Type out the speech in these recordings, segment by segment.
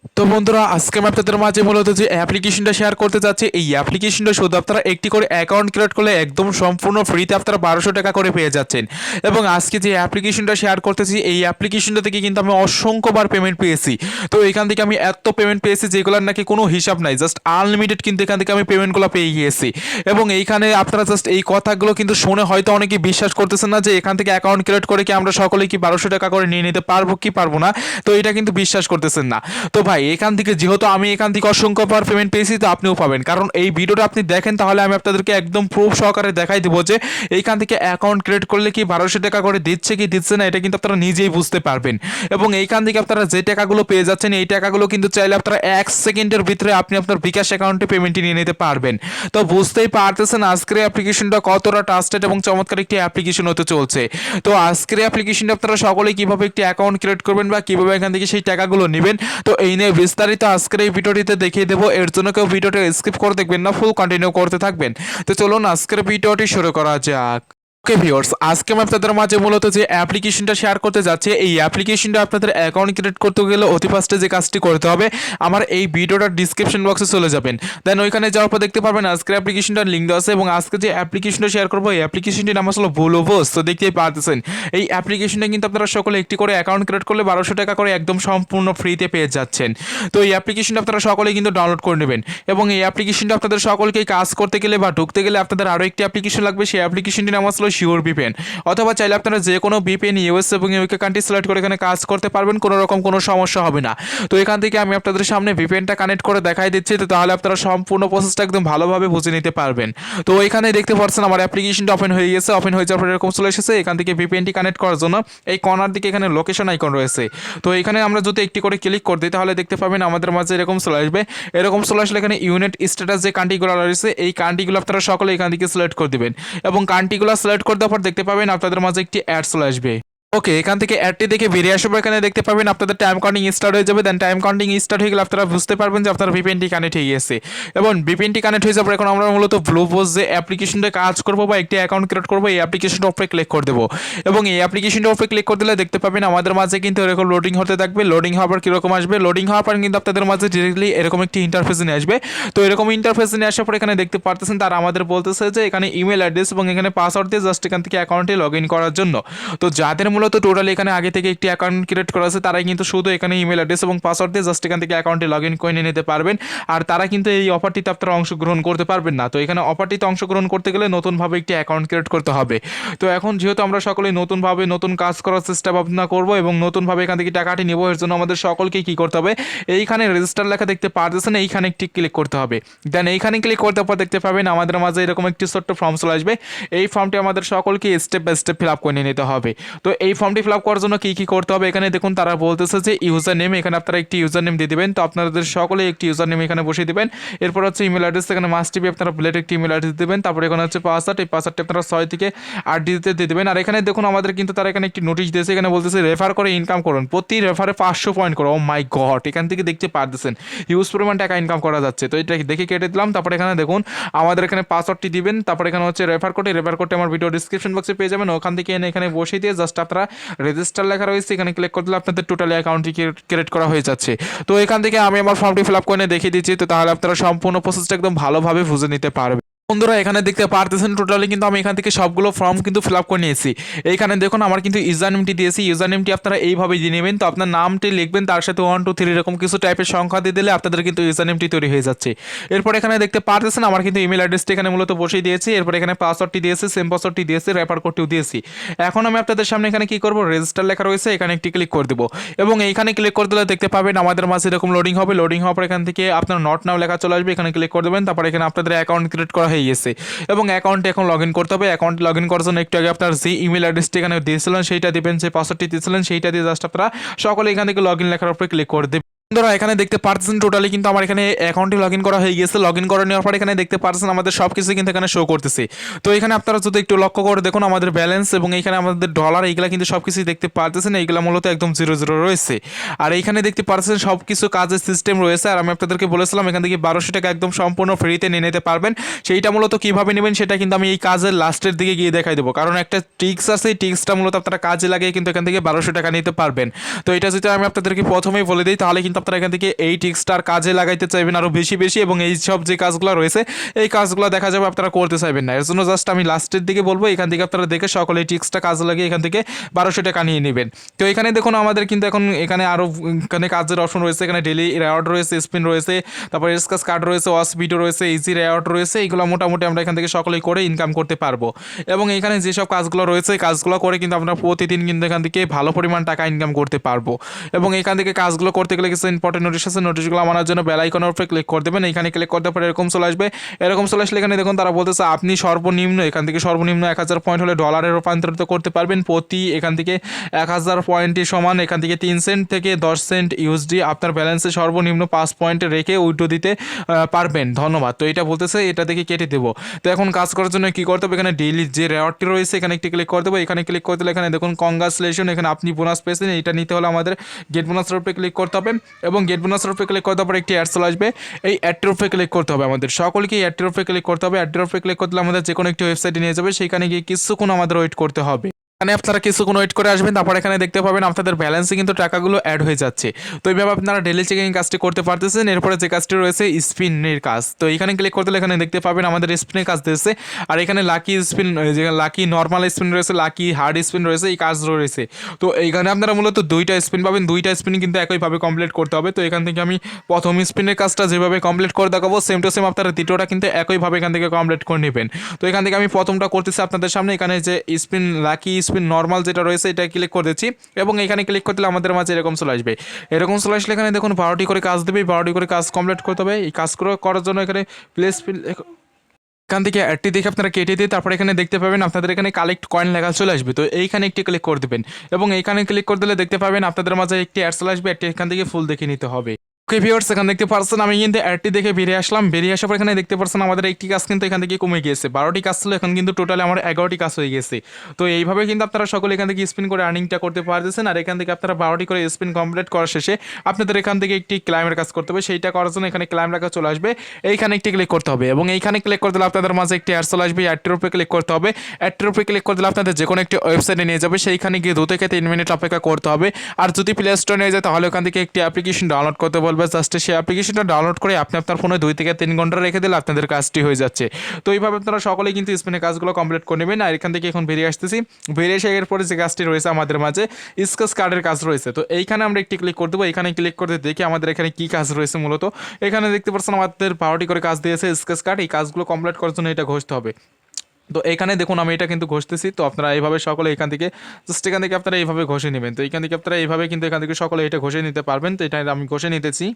তো বন্ধুরা আজকে আমি আপনাদের মাঝে মূলত যে অ্যাপ্লিকেশনটা শেয়ার করতে যাচ্ছি, এই অ্যাপ্লিকেশনটা শুধু আপনারা একটি করে অ্যাকাউন্ট ক্রিয়েট করলে একদম সম্পূর্ণ ফ্রিতে আপনারা 1200 টাকা করে পেয়ে যাচ্ছেন। এবং আজকে যে অ্যাপ্লিকেশনটা শেয়ার করতেছি এই অ্যাপ্লিকেশনটা থেকে কিন্তু আমি অসংখ্যবার পেমেন্ট পেয়েছি। তো এখান থেকে আমি এত পেমেন্ট পেয়েছি যেগুলোর নাকি কোনো হিসাব নাই, জাস্ট আনলিমিটেড কিন্তু এখান থেকে আমি পেমেন্টগুলো পেয়ে গিয়েছি। এবং এইখানে আপনারা জাস্ট এই কথাগুলো কিন্তু শুনে হয়তো অনেকে বিশ্বাস করতেছেন না যে এখান থেকে অ্যাকাউন্ট ক্রিয়েট করে কি আমরা সকলেই কি 1200 টাকা করে নিয়ে নিতে পারবো কি পারবো না, তো এটা কিন্তু বিশ্বাস করতেছেন না। তো ভাই এখান থেকে যেহেতু আমি এখান থেকে অসংখ্যবার পেমেন্ট পেয়েছি, তো আপনিও পাবেন, কারণ এই ভিডিওটা আপনি দেখেন তাহলে আমি আপনাদেরকে একদম প্রুফ সহকারে দেখাই দেবো যে এইখান থেকে অ্যাকাউন্ট ক্রিয়েট করলে কি 1200 টাকা করে দিচ্ছে কি দিচ্ছে না, এটা কিন্তু আপনারা নিজেই বুঝতে পারবেন। এবং এইখান থেকে আপনারা যে টাকাগুলো পেয়ে যাচ্ছেন এই টাকাগুলো কিন্তু চাইলে আপনারা 1 সেকেন্ডের ভিতরে আপনি আপনার বিকাশ অ্যাকাউন্টে পেমেন্ট নিয়ে নিতে পারবেন। তো বুঝতেই পারতেছেন আজকের অ্যাপ্লিকেশনটা কতটা ট্রাস্টেড এবং চমৎকার একটি অ্যাপ্লিকেশন হতে চলছে। তো আজকের অ্যাপ্লিকেশনটা আপনারা সকলেই কিভাবে একটি অ্যাকাউন্ট ক্রিয়েট করবেন বা কিভাবে এখান থেকে সেই টাকাগুলো নেবেন, তো এই নিয়ে বিস্তারিত আজকের এই ভিডিওটিতে দেখিয়ে দেবো। এর জন্য কেউ ভিডিওটা স্কিপ করে দেখবেন না, ফুল কন্টিনিউ করতে থাকবেন। তো চলুন আজকের ভিডিওটি শুরু করা যাক। ওকে ভিউয়ার্স, আজকে আমি আপনাদের মাঝে মূলত যে অ্যাপ্লিকেশনটা শেয়ার করতে যাচ্ছি, এই অ্যাপ্লিকেশনটা আপনাদের অ্যাকাউন্ট ক্রিয়েট করতে গেলে অতি ফার্স্টে যে কাজটি করতে হবে, আমার এই ভিডিওটার ডিসক্রিপশন বক্সে চলে যাবেন। দেন ওইখানে যাওয়ার পর দেখতে পারবেন আজকের অ্যাপ্লিকেশনটার লিঙ্ক দেওয়া আছে এবং আজকে যে অ্যাপ্লিকেশনটা শেয়ার করবো এই অ্যাপ্লিকেশনটির নাম আসলে ভুলোভোস। তো দেখতেই পারতেছেন এই অ্যাপ্লিকেশনটা কিন্তু আপনারা সকলে একটি করে অ্যাকাউন্ট ক্রিয়েট করলে 1200 টাকা করে একদম সম্পূর্ণ ফ্রিতে পেয়ে যাচ্ছেন। তো এই অ্যাপ্লিকেশনটা আপনারা সকলেই কিন্তু ডাউনলোড করে নেবেন এবং এই অ্যাপ্লিকেশনটা আপনাদের সকলকে কাজ করতে গেলে বা ঢুকতে গেলে আপনাদের আরও একটি অ্যাপ্লিকেশন লাগবে। সেই অ্যাপ্লিকেশনটির নাম আসলে শিওর ভিপিএন, অথবা চাইলে আপনারা যে কোনো ভিপিএন ইউএস এবং ইউকে কান্ট্রি সিলেক্ট করে এখানে কাজ করতে পারবেন, কোনো রকম কোনো সমস্যা হবে না। তো এখান থেকে আমি আপনাদের সামনে ভিপিএনটা কানেক্ট করে দেখাই দিচ্ছি, তো তাহলে আপনারা সম্পূর্ণ প্রসেসটা একদম ভালোভাবে বুঝে নিতে পারবেন। তো এখানে দেখতে পাচ্ছেন আমার অ্যাপ্লিকেশনটা ওপেন হয়ে গেছে। ওপেন হয়ে যাওয়ার পর এরকম চলে এসেছে। এখান থেকে ভিপিএনটি কানেক্ট করার জন্য এই কর্নার দিকে এখানে লোকেশন আইকন রয়েছে। তো এখানে আমরা যদি একটি করে ক্লিক করে দিই তাহলে দেখতে পাবেন আমাদের মাঝে এরকম চলে আসবে। এরকম চলে আসলে এখানে ইউনিট স্ট্যাটাস যে কান্ট্রিগুলো রয়েছে এই কান্ট্রিগুলো আপনারা সকলে এখান থেকে সিলেক্ট করে দিবেন এবং কান্ট্রিগুলো সিলেক্ট করে দেওয়ার পর দেখতে পাবেন আপনাদের মাঝে একটি অ্যাড চলে আসবে। ওকে, এখান থেকে অ্যাডটি দেখে বেরিয়ে আসবে। এখানে দেখতে পাবেন আপনাদের টাইম কাউন্টিং স্টার্ট হয়ে যাবে। দেন টাইম কাউন্টিং স্টার্ট হয়ে গেলে আপনারা বুঝতে পারবেন যে আপনার ভিপিএনটি কানেক্ট হয়ে গেছে এবং ভিপিএনটি কানেক্ট হয়ে যাবে। এখন আমরা মূলত ব্লুপোজ যে অ্যাপ্লিকেশনটা কাজ করবো বা একটি অ্যাকাউন্ট ক্রিয়েট করবো এই অ্যাপ্লিকেশনটা উপরে ক্লিক করে দেবো এবং এই অ্যাপ্লিকেশনটা উপরে ক্লিক করে দিলে দেখতে পাবেন আমাদের মাঝে কিন্তু এরকম লোডিং হতে থাকবে। লোডিং হওয়ার পর কীরকম আসবে, লোডিং হওয়ার পর কিন্তু আপনাদের মাঝে ডিরেক্টলি এরকম একটি ইন্টারফেস নিয়ে আসবে। তো এরকম ইন্টারফেস নিয়ে আসার পর এখানে দেখতে পারতেছেন তারা আমাদের বলতেছে যে এখানে ইমেল অ্যাড্রেস এবং এখানে পাসওয়ার্ড দিয়ে জাস্ট এখান থেকে অ্যাকাউন্টে লগ ইন করার জন্য। তো যাদের মূলত টোটালি এখানে আগে থেকে একটি অ্যাকাউন্ট ক্রিয়েট করা আছে তারাই কিন্তু শুধু এখানে ইমেল অ্যাড্রেস এবং পাসওয়ার্ড দিয়ে জাস্ট এখান থেকে অ্যাকাউন্টে লগ ইন করে নিয়ে নিতে পারবেন। আর তারা কিন্তু এই অফারটিতে আপনারা অংশগ্রহণ করতে পারবেন না। তো এখানে অফারটিতে অংশগ্রহণ করতে গেলে নতুনভাবে একটি অ্যাকাউন্ট ক্রিয়েট করতে হবে। তো এখন যেহেতু আমরা সকলেই নতুনভাবে নতুন কাজ করার চেষ্টা ভাবনা করবো এবং নতুনভাবে এখান থেকে টাকাটি নেবো, এর জন্য আমাদের সকলকে কী করতে হবে, এইখানে রেজিস্টার লেখা দেখতে পারতেছেন, এইখানে একটি ক্লিক করতে হবে। দেন এইখানে ক্লিক করতে পর দেখতে পাবেন আমাদের মাঝে এরকম একটি ছোট্ট ফর্ম চলে আসবে। এই ফর্মটি আমাদের সকলকে step by step fill up করে নিতে হবে। তো এই ফর্মটি ফিল আপ করার জন্য কী কী করতে হবে, এখানে দেখুন তারা বলতেছে যে ইউজার নেম, এখানে আপনারা একটি ইউজার নেম দিয়ে দেবেন। তো আপনাদের সকলে একটি ইউজার নেম এখানে বসিয়ে দেবেন। এরপর হচ্ছে ইমেল অ্যাড্রেস, এখানে মাস্ট বি আপনারা প্লেট একটি ইমেল অ্যাড্রেস দেবেন। তারপরে এখানে হচ্ছে পাসওয়ার্ড, এই পাসওয়ার্ডটি আপনারা 6 থেকে 8 ডিজিটে দিয়ে দেবেন। আর এখানে দেখুন আমাদের কিন্তু তারা এখানে একটি নোটিশ দিয়েছে, এখানে বলতেছে রেফার করে ইনকাম করুন, প্রতি রেফারে 500 পয়েন্ট করো। ও মাই গড, এখান থেকে দেখতে পারতেছেন হিউজ পরিমাণ টাকা ইনকাম করা যাচ্ছে। তো এটা দেখে কেটে দিলাম। তারপরে এখানে দেখুন আমাদের এখানে পাসওয়ার্ডটি দিবেন। তারপরে এখানে হচ্ছে রেফার কোডটি আমার ভিডিও ডিসক্রিপশন বক্সে পেয়ে যাবেন, ওখান থেকে এনে এখানে বসিয়ে দিয়ে জাস্ট আপনারা রেজিস্টার লেখা রয়েছে এখানে ক্লিক করে দিলে আপনাদের টোটালি অ্যাকাউন্টটি ক্রিয়েট করা হয়ে যাচ্ছে। তো এখান থেকে আমি আমার ফর্মটি ফিল আপ করে দেখিয়ে দিচ্ছি, তো তাহলে আপনারা সম্পূর্ণ প্রসেসটা একদম ভালোভাবে বুঝে নিতে পারবেন। বন্ধুরা এখানে দেখতে পারতেছেন টোটালি কিন্তু আমি এখান থেকে সবগুলো ফর্ম কিন্তু ফিল আপ করে নিয়েছি। এইখানে দেখুন আমার কিন্তু ইউজার নেমটি দিয়েছি, ইউজার নেমটি আপনারা এইভাবে দিয়ে নেবেন। তো আপনার নামটি লিখবেন, তার সাথে 1 2 3 এরকম কিছু টাইপের সংখ্যা দিয়ে দিলে আপনাদের কিন্তু ইউজার নেমটি তৈরি হয়ে যাচ্ছে। এরপর এখানে দেখতে পারতেছেন আমার কিন্তু ইমেল অ্যাড্রেসটি এখানে মূলত বসিয়ে দিয়েছি। এরপর এখানে পাসওয়ার্ডটি দিয়েছি, সেম পাসওয়ার্ডটি দিয়েছি, রেফার কোডটিও দিয়েছি। এখন আমি আপনাদের সামনে এখানে কি করব, রেজিস্টার লেখা রয়েছে এখানে একটি ক্লিক করে দেবো এবং এইখানে ক্লিক করে দিলে দেখতে পাবেন আমাদের মাঝে এরকম লোডিং হবে। লোডিং হওয়ার পর এখান থেকে আপনার নট নাও লেখা চলে আসবে, এখানে ক্লিক করে দেবেন। তারপর এখানে আপনাদের অ্যাকাউন্ট ক্রিয়েট করা হয়ে গেছে এবং অ্যাকাউন্টে এখন লগ ইন করতে হবে। অ্যাকাউন্ট লগ ইন করার জন্য একটু আগে আপনার যে ইমেল অ্যাড্রেসটি এখানে দিয়েছিলেন সেইটা দিবেন, যে পাসওয়ার্ডটি দিয়েছিলেন সেইটা দিয়ে জাস্ট আপনারা সকলে এখান থেকে লগ ইন লেখার উপরে ক্লিক করে দেবেন। বন্ধুরা এখানে দেখতে পাচ্ছেন টোটালি কিন্তু আমার এখানে অ্যাকাউন্টে লগ ইন করা হয়ে গেছে। লগ ইন করে নেওয়ার পর এখানে দেখতে পাচ্ছেন আমাদের সব কিছু কিন্তু এখানে শো করতেছে। তো এখানে আপনারা যদি একটু লক্ষ্য করে দেখুন আমাদের ব্যালেন্স এবং এখানে আমাদের ডলার এইগুলা কিন্তু সব কিছুই দেখতে পাচ্ছেন, এইগুলা মূলত একদম 0 0 রয়েছে। আর এইখানে দেখতে পাচ্ছেন সব কিছু কাজের সিস্টেম রয়েছে। আর আমি আপনাদেরকে বলেছিলাম এখান থেকে 1200 টাকা একদম সম্পূর্ণ ফ্রিতে নিয়ে নিতে পারবেন। সেইটা মূলত কীভাবে নেবেন সেটা কিন্তু আমি এই কাজের লাস্টের দিকে গিয়ে দেখাই দেবো, কারণ একটা ট্রিক্স আছে, এই ট্রিক্সটা মূলত আপনারা কাজে লাগিয়ে কিন্তু এখান থেকে 1200 টাকা নিতে পারবেন। তো এটা যদি আমি আপনাদেরকে প্রথমেই বলে দিই তাহলে কিন্তু আপনারা এখান থেকে এই টিক্সটার কাজে লাগাইতে চাইবেন আরও বেশি বেশি, এবং এই সব যে কাজগুলো রয়েছে এই কাজগুলো দেখা যাবে আপনারা করতে চাইবেন না। এর জন্য জাস্ট আমি লাস্টের দিকে বলবো, এখান থেকে আপনারা দেখে সকলে এই টিক্সটা কাজে লাগিয়ে এখান থেকে 1200 টাকা নিয়ে নেবেন। তো এখানে দেখুন আমাদের কিন্তু এখন এখানে আরও এখানে কাজের অপশন রয়েছে, এখানে ডেলি রেওয়ার্ড রয়েছে, স্পিন রয়েছে, তারপর স্কাচ কার্ড রয়েছে, ওয়াশ ভিডিও রয়েছে, ইজি রেওয়ার্ড রয়েছে। এইগুলো মোটামুটি আমরা এখান থেকে সকলেই করে ইনকাম করতে পারবো। এবং এখানে যেসব কাজগুলো রয়েছে এই কাজগুলো করে কিন্তু আমরা প্রতিদিন কিন্তু এখান থেকে ভালো পরিমাণ টাকা ইনকাম করতে পারবো। এবং এখান থেকে কাজগুলো করতে গেলে কিছু ইম্পর্টেন্ট নোটিশ আছে, নোটিশগুলো আনার জন্য বেল আইকনের উপরে ক্লিক করে দেবেন। এখানে ক্লিক করতে পরে এরকম চলে আসবে। এরকম চলে আসলে এখানে দেখুন তারা বলতেছে আপনি সর্বনিম্ন এখান থেকে সর্বনিম্ন 1000 পয়েন্ট হলে ডলারে রূপান্তরিত করতে পারবেন। প্রতি এখান থেকে 1000 পয়েন্টই সমান এখান থেকে 3 সেন্ট থেকে 10 সেন্ট ইউএসডি আপনার ব্যালেন্সে সর্বনিম্ন 5 পয়েন্ট রেখে উইথড্র দিতে পারবেন। ধন্যবাদ। তো এটা বলতেছে এটা থেকে কেটে দেবো। তো এখন কাজ করার জন্য কী করতে হবে, এখানে ডেইলি যে রেওয়ার্ডটি রয়েছে এখানে একটি ক্লিক করে দেবো। এখানে ক্লিক করে দিলে এখানে দেখুন কংগ্রাচুলেশন, এখানে আপনি বোনাস পেয়েছেন। এটা নিতে হলে আমাদের গেট বোনাসের উপরে ক্লিক করতে হবে, এবং গেট বোনাসের উপরে ক্লিক করতে পরে একটি অ্যাড চলে আসবে। এই অ্যাডটির উপরে ক্লিক করতে হবে আমাদের সকলকে, এই অ্যাডটির উপরে ক্লিক করতে হবে। অ্যাডটির উপরে ক্লিক করলে আমাদের যে কোনো একটি ওয়েবসাইটে নিয়ে যাবে, সেখানে গিয়ে কিছুক্ষণ আমাদের ওয়েট করতে হবে। এখানে আপনারা কিছুক্ষণ ওয়েট করে আসবেন, তারপর এখানে দেখতে পাবেন আপনাদের ব্যালেন্সে কিন্তু টাকাগুলো অ্যাড হয়ে যাচ্ছে। তো এইভাবে আপনারা ডেলি চেকিং কাজটি করতে পারতেছেন। এরপরে যে কাজটি রয়েছে স্পিনের কাজ, তো এখানে ক্লিক করতে এখানে দেখতে পাবেন আমাদের স্পিনের কাজ দিয়েছে। আর এখানে লাকি স্পিন, যে লাকি নর্মাল স্পিন রয়েছে, লাকি হার্ড স্পিন রয়েছে, এই কাজ রয়েছে। তো এইখানে আপনারা মূলত 2টা স্পিন পাবেন, 2টা স্পিন কিন্তু একইভাবে কমপ্লিট করতে হবে। তো এখান থেকে আমি প্রথম স্পিনের কাজটা যেভাবে কমপ্লিট করে দেখাবো, সেম টু সেম আপনারা দ্বিতীয়টা কিন্তু একইভাবে এখান থেকে কমপ্লিট করে নেবেন। তো এখান থেকে আমি প্রথমটা করতেছি আপনাদের সামনে। এখানে যে স্পিন লাকি স্পিন নর্মাল যেটা রয়েছে এটা ক্লিক করে দিচ্ছি, এবং এখানে ক্লিক করতে আমাদের মাঝে এরকম চলে আসবে। এরকম চলে আসলে এখানে দেখুন 12টি করে কাজ দেবে, 12টি করে কাজ কমপ্লিট করতে হবে। এই কাজগুলো করার জন্য এখানে প্লেস এখান থেকে অ্যাডটি দেখে আপনারা কেটে দিয়ে তারপর এখানে দেখতে পাবেন আপনাদের এখানে কালেক্ট কয়েন লেখা চলে আসবে। তো এইখানে একটি ক্লিক করে দেবেন, এবং এইখানে ক্লিক করে দিলে দেখতে পাবেন আপনাদের মাঝে একটি অ্যাড চলে আসবে। অ্যাডটি এখান থেকে ফুল দেখে নিতে হবে। ওকে ভিউয়ার্স, এখানে দেখতে পাচ্ছেন আমি কিন্তু অ্যাডটি দেখে বেরিয়ে আসলাম। বেরিয়ে আসার পর এখানে দেখতে পাচ্ছেন আমাদের একটি কাজ কিন্তু এখান থেকে কমে গিয়েছে। 12টি কাজ ছিল, এখন কিন্তু টোটালি আমার 11টি কাজ হয়ে গেছে। তো এইভাবে কিন্তু আপনারা সকলে এখান থেকে স্পিন করে আর্নিংটা করতে পারতেছেন। আর এখান থেকে আপনারা 12টি করে স্পিন কমপ্লিট করার শেষে আপনাদের এখান থেকে একটি ক্লাইমের কাজ করতে হবে। সেইটা করার জন্য এখানে ক্লাইম লেখা চলে আসবে, এইখানে একটি ক্লিক করতে হবে, এবং এইখানে ক্লিক করে দিলে আপনাদের মাঝে একটি অ্যাড চলে আসবে। অ্যাডটির উপরে ক্লিক করতে হবে। অ্যাডটির উপরে ক্লিক করে দিলে আপনাদের যে কোনো একটি ওয়েবসাইটে নিয়ে যাবে, সেইখানে গিয়ে 2 থেকে 3 মিনিট অপেক্ষা করতে হবে। আর যদি প্লে স্টোরে নিয়ে যায় তাহলে ওখান থেকে একটি অ্যাপ্লিকেশন ডাউনলোড করতে বলবে। জাস্ট সেই অ্যাপ্লিকেশনটা ডাউনলোড করে আপনি আপনার ফোনে 2 থেকে 3 ঘন্টা রেখে দিলে আপনাদের কাজটি হয়ে যাচ্ছে। তো এইভাবে আপনারা সকলেই কিন্তু স্পিনের কাজগুলো কমপ্লিট করে নেবেন। আর এখান থেকে এখন বেরিয়ে আসতেছি। বেরিয়ে এসে এরপরে যে কাজটি রয়েছে আমাদের মাঝে স্কেচ কার্ডের কাজ রয়েছে। তো এইখানে আমরা একটি ক্লিক করে দেবো। এখানে ক্লিক করতে দেখি আমাদের এখানে কী কাজ রয়েছে। মূলত এখানে দেখতে পাচ্ছেন আমাদের 12টি করে কাজ দিয়েছে স্কেচ কার্ড। এই কাজগুলো কমপ্লিট করার জন্য এটা ঘষতে হবে। তো এখানে দেখুন আমি এটা কিন্তু ঘষতেছি। তো আপনারা এইভাবে সকলে এখান থেকে জাস্ট এখান থেকে আপনারা এইভাবে ঘষে নেবেন। তো এখান থেকে আপনারা এইভাবে কিন্তু এখান থেকে সকলে এটা ঘষে নিতে পারবেন। তো এটা আমি ঘষে নিতেছি।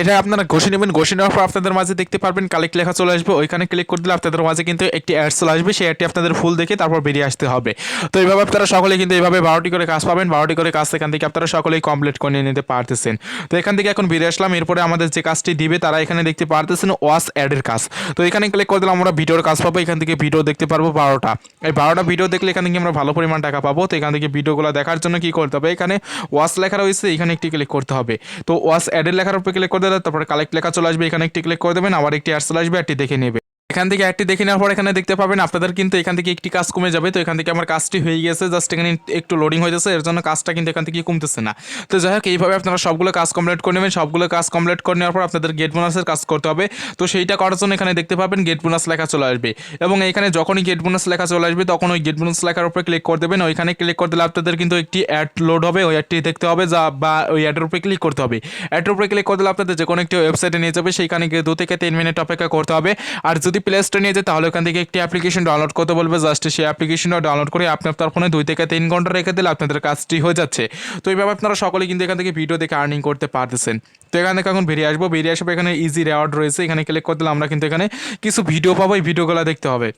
এটা আপনারা ঘষে নেবেন। ঘষে নেওয়ার পর আপনাদের মাঝে দেখতে পারবেন কালেক্ট লেখা চলে আসবে। ওইখানে ক্লিক করে দিলে আপনাদের মাঝে কিন্তু একটি অ্যাড চলে আসবে। সেই অ্যাডটি আপনাদের ফুল দেখে তারপর বেরিয়ে আসতে হবে। তো এইভাবে আপনারা সকলে কিন্তু এইভাবে 12টি করে কাজ পাবেন। 12টি করে কাজ এখান থেকে আপনারা সকলেই কমপ্লিট করে নিতে পারতেছেন। তো এখান থেকে এখন বেরিয়ে আসলাম। এরপরে আমাদের যে কাজটি দিবে তারা এখানে দেখতে পারতেছেন ওয়াচ অ্যাডের কাজ। তো এখানে ক্লিক করে দিলে আমরা ভিডিওর কাজ পাবো। এখান থেকে ভিডিও দেখতে পারবো 12টা। এই 12টা ভিডিও দেখলে এখান থেকে আমরা ভালো পরিমাণ টাকা পাবো। তো এখান থেকে ভিডিওগুলো দেখার জন্য কী করতে হবে, এখানে ওয়াচ লেখা রয়েছে, এখানে একটি ক্লিক করতে হবে। তো ওয়াচ অ্যাডের লেখার উপরে ক্লিক করে দিলে তারপরে কালেক্ট লেখা চলে আসবে। এখানে একটি ক্লিক করে দেবেন, আবার একটি অ্যাড চলে আসবে, অ্যাডটি দেখে নেবে। এখান থেকে অ্যাডটি দেখে নেওয়ার পর এখানে দেখতে পাবেন আপনাদের কিন্তু এখান থেকে একটি কাজ কমে যাবে। তো এখান থেকে আমার কাজটি হয়ে গেছে, জাস্ট এখানে একটু লোডিং হয়ে যাচ্ছে, এর জন্য কাজটা কিন্তু এখান থেকে কমতেছে না। তো যাই হোক এইভাবে আপনারা সবগুলো কাজ কমপ্লিট করে নেবেন। সবগুলো কাজ কমপ্লিট করে নেওয়ার পর আপনাদের গেট বোনাসের কাজ করতে হবে। তো সেইটা করার জন্য এখানে দেখতে পাবেন গেট বোনাস লেখা চলে আসবে, এবং এখানে যখনই গেট বোনাস লেখা চলে আসবে তখন ওই গেট বোনাস লেখার উপরে ক্লিক করে দেবেন। ওইখানে ক্লিক করে দিলে আপনাদের কিন্তু একটি অ্যাড লোড হবে, ওই অ্যাডটি দেখতে হবে বা ওই অ্যাডের উপরে ক্লিক করতে হবে। অ্যাডের উপরে ক্লিক করে দিলে আপনাদের যে কোনো একটি ওয়েবসাইটে নিয়ে যাবে, সেইখানে গিয়ে 2 থেকে 3 মিনিট অপেক্ষা করতে হবে। আর যদি প্লে স্টোরে নিয়ে যায় তাহলে ওখান থেকে একটি অ্যাপ্লিকেশন ডাউনলোড করতে বলবে। জাস্ট সেই অ্যাপ্লিকেশনটা ডাউনলোড করে আপনি আপনার ফোনে 2 থেকে 3 ঘন্টা রেখে দিলে আপনাদের কাজটি হয়ে যাচ্ছে। তো এইভাবে আপনারা সকলে কিন্তু এখান থেকে ভিডিও দেখে আর্নিং করতে পারতেছেন। তো এখান থেকে এখন বেরিয়ে আসবো। বেরিয়ে আসবে এখানে ইজি রেওয়ার্ড রয়েছে, এখানে ক্লিক করে দিলে আমরা কিন্তু এখানে কিছু ভিডিও পাবো। এই ভিডিওগুলো দেখতে হবে।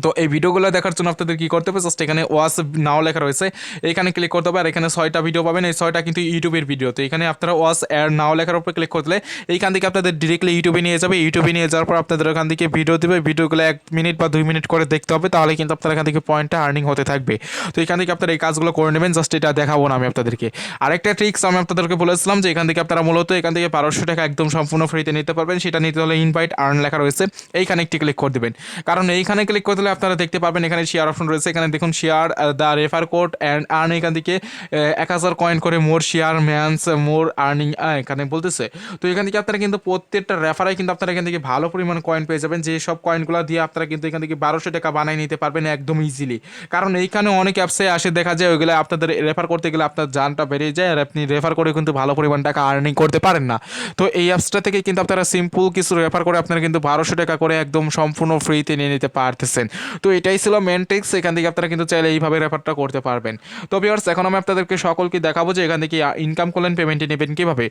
তো এই ভিডিওগুলো দেখার জন্য আপনাদের কী করতে হবে, জাস্ট এখানে ওয়াচ নাও লেখা রয়েছে, এইখানে ক্লিক করতে হবে। আর এখানে 6টা ভিডিও পাবেন, এই 6টা কিন্তু ইউটিউবের ভিডিও। তো এখানে আপনারা ওয়াচ অ্যাড নাও লেখার উপরে ক্লিক করলে এইখান থেকে আপনাদের ডিরেক্টলি ইউটিউবে নিয়ে যাবে। ইউটিউবে নিয়ে যাওয়ার পর আপনাদের ওখান থেকে ভিডিও দেবে। ভিডিওগুলো 1 মিনিট বা 2 মিনিট করে দেখতে হবে, তাহলে কিন্তু আপনার এখান থেকে পয়েন্টটা আর্নিং হতে থাকবে। তো এখান থেকে আপনারা এই কাজগুলো করে নেবেন। জাস্ট এটা দেখাবো না আমি আপনাদেরকে। আরেকটা ট্রিক্স আমি আপনাদেরকে বলেছিলাম যে এখান থেকে আপনারা মূলত এখান থেকে 1200 টাকা একদম সম্পূর্ণ ফ্রিতে নিতে পারবেন। সেটা নিতে হলে ইনভাইট আর্ন লেখা রয়েছে, এইখানে একটি ক্লিক করে দেবেন। কারণ এইখানে ক্লিক করে দিলে আপনারা দেখতে পারবেন এখানে শেয়ার অপশন রয়েছে, এখানে দেখুন share the refer code and earn, এখান থেকে 1000 কয়েন করে মোর শেয়ার ম্যানস মোর আর্নিং এখানে বলতেছে। তো এখান থেকে আপনারা কিন্তু প্রত্যেকটা রেফারাই কিন্তু আপনারা এখান থেকে ভালো পরিমাণ কয়েন পেয়ে যাবেন, যে সব কয়েনগুলো দিয়ে আপনারা কিন্তু এখান থেকে 1200 টাকা বানিয়ে নিতে পারবেন একদম ইজিলি। কারণ এইখানে অনেক অ্যাপসে আসে দেখা যায় ওইগুলো আপনাদের রেফার করতে গেলে আপনার জানটা বেরিয়ে যায়, আর আপনি রেফার করে কিন্তু ভালো পরিমাণ টাকা আর্নিং করতে পারেন না। তো এই অ্যাপসটা থেকে কিন্তু আপনারা সিম্পল কিছু রেফার করে আপনারা কিন্তু 1200 টাকা করে একদম সম্পূর্ণ ফ্রিতে নিয়ে নিতে পারতেছেন। তো এটাই ছিল মেন ট্রিক্স, এখান থেকে আপনারা কিন্তু চাইলে এইভাবে রেফারটা করতে পারবেন। তো ভিউয়ার্স, এখন আমি আপনাদেরকে সকলকে দেখাবো যে এখান থেকে ইনকাম করলেন পেমেন্টে নেবেন কীভাবে।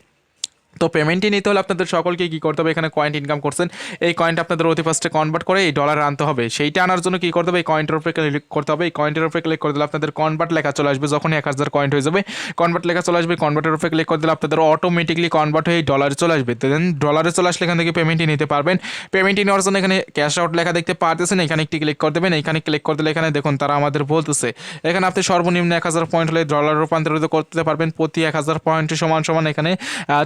তো পেমেন্টই নিতে হলে আপনাদের সকলকে কী করতে হবে, এখানে কয়েন ইনকাম করছেন, এই কয়েনটা আপনাদের অতি ফার্স্টে কনভার্ট করে এই ডলারে আনতে হবে। সেইটা আনার জন্য কী করতে হবে, এই কয়েনটার উপরে ক্লিক করতে হবে। এই কয়েনটার উপরে ক্লিক করে দিলে আপনাদের কনভার্ট লেখা চলে আসবে, যখনই 1000 কয়েন হয়ে যাবে কনভার্ট লেখা চলে আসবে। কনভার্টের উপরে ক্লিক করে দিলে আপনাদের অটোমেটিকলি কনভার্ট হয়ে ডলারে চলে আসবে। দেন ডলারে চলে আসলে এখান থেকে পেমেন্টই নিতে পারবেন। পেমেন্টই নেওয়ার জন্য এখানে ক্যাশ আউট লেখা দেখতে পারতেছেন, এখানে একটি ক্লিক করে দেবেন। এখানে ক্লিক করে দিলে এখানে দেখুন তারা আমাদের বলতেছে এখানে আপনি সর্বনিম্ন 1000 পয়েন্ট হলে ডলার রূপান্তরিত করতে পারবেন। প্রতি 1000 পয়েন্ট সমান এখানে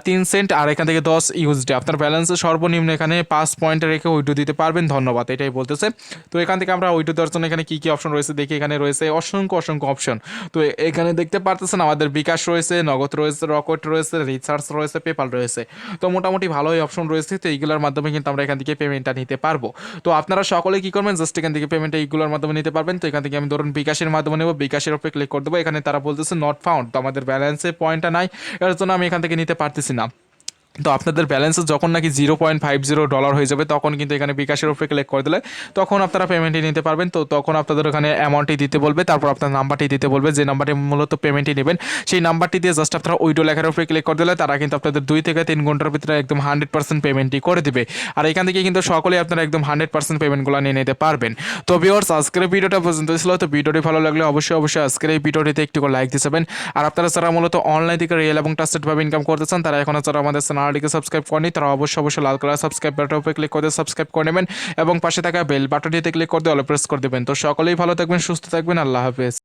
3 সেন্ট, আর এখান থেকে 10 ইউএসডি আপনার ব্যালেন্সে সর্বনিম্ন এখানে 5 পয়েন্ট রেখে উইড্রো দিতে পারবেন। ধন্যবাদ, এটাই বলতেছে। তো এখান থেকে আমরা উইড্রো দেওয়ার জন্য এখানে কী কী অপশন রয়েছে দেখি, এখানে রয়েছে অসংখ্য অপশন। তো এখানে দেখতে পারতেছেন আমাদের বিকাশ রয়েছে, নগদ রয়েছে, রকেট রয়েছে, রিচার্জ রয়েছে, পেপাল রয়েছে। তো মোটামুটি ভালোই অপশন রয়েছে। তো এইগুলোর মাধ্যমে কিন্তু আমরা এখান থেকে পেমেন্টটা নিতে পারবো। তো আপনারা সকলে কী করবেন, জাস্ট এখান থেকে পেমেন্টটা এইগুলোর মাধ্যমে নিতে পারবেন। তো এখান থেকে আমি ধরুন বিকাশের মাধ্যমে নেব, বিকাশের উপরে ক্লিক করে দেবো। এখানে তারা বলতেছে নট ফাউন্ড, তো আমাদের ব্যালেন্সে পয়েন্টটা নাই, এর জন্য আমি এখান থেকে নিতে পারতেছি না। তো আপনাদের ব্যালেন্সে যখন নাকি $0.50 হয়ে যাবে তখন কিন্তু এখানে বিকাশের উপরে ক্লিক করে দিলে তখন আপনারা পেমেন্টই নিতে পারবেন। তো তখন আপনাদের ওখানে অ্যামাউন্টটি দিতে বলবে, তারপর আপনার নাম্বারটি দিতে বলবে, যে নাম্বারটি মূলত পেমেন্টই নেবেন সেই নাম্বারটি দিয়ে জাস্ট আপনারা উইড্রো লেখার উপরে ক্লিক করে দিলে তারা কিন্তু আপনাদের 2 থেকে 3 ঘন্টার ভিতরে একদম 100% পেমেন্টই করে দিবে। আর এখান থেকে কিন্তু সকলেই আপনারা একদম 100% পেমেন্টগুলো নিয়ে নিতে পারবেন। তো ভিউয়ার্স, আজকের ভিডিওটা পর্যন্ত ছিল। তো ভিডিওটি ভালো লাগলে অবশ্যই আজকের এই ভিডিওটিতে একটু করে লাইক দিয়ে যাবেন। আর আপনারা যারা মূলত অনলাইন থেকে রিয়েল এবং ট্রাস্টেডভাবে ইনকাম করতে চান তারা এখনও যারা আমাদের চ্যানেলটিকে সাবস্ক্রাইব করেনি তারা অবশ্যই লাল কালার সাবস্ক্রাইব বাটনের উপরে ক্লিক করে সাবস্ক্রাইব করে নেবেন এবং পাশে থাকা বেল বাটনটিতে ক্লিক করে অল প্রেস করে দেবেন। তো সকলেই ভালো থাকবেন, সুস্থ থাকবেন, আল্লাহ হাফেজ।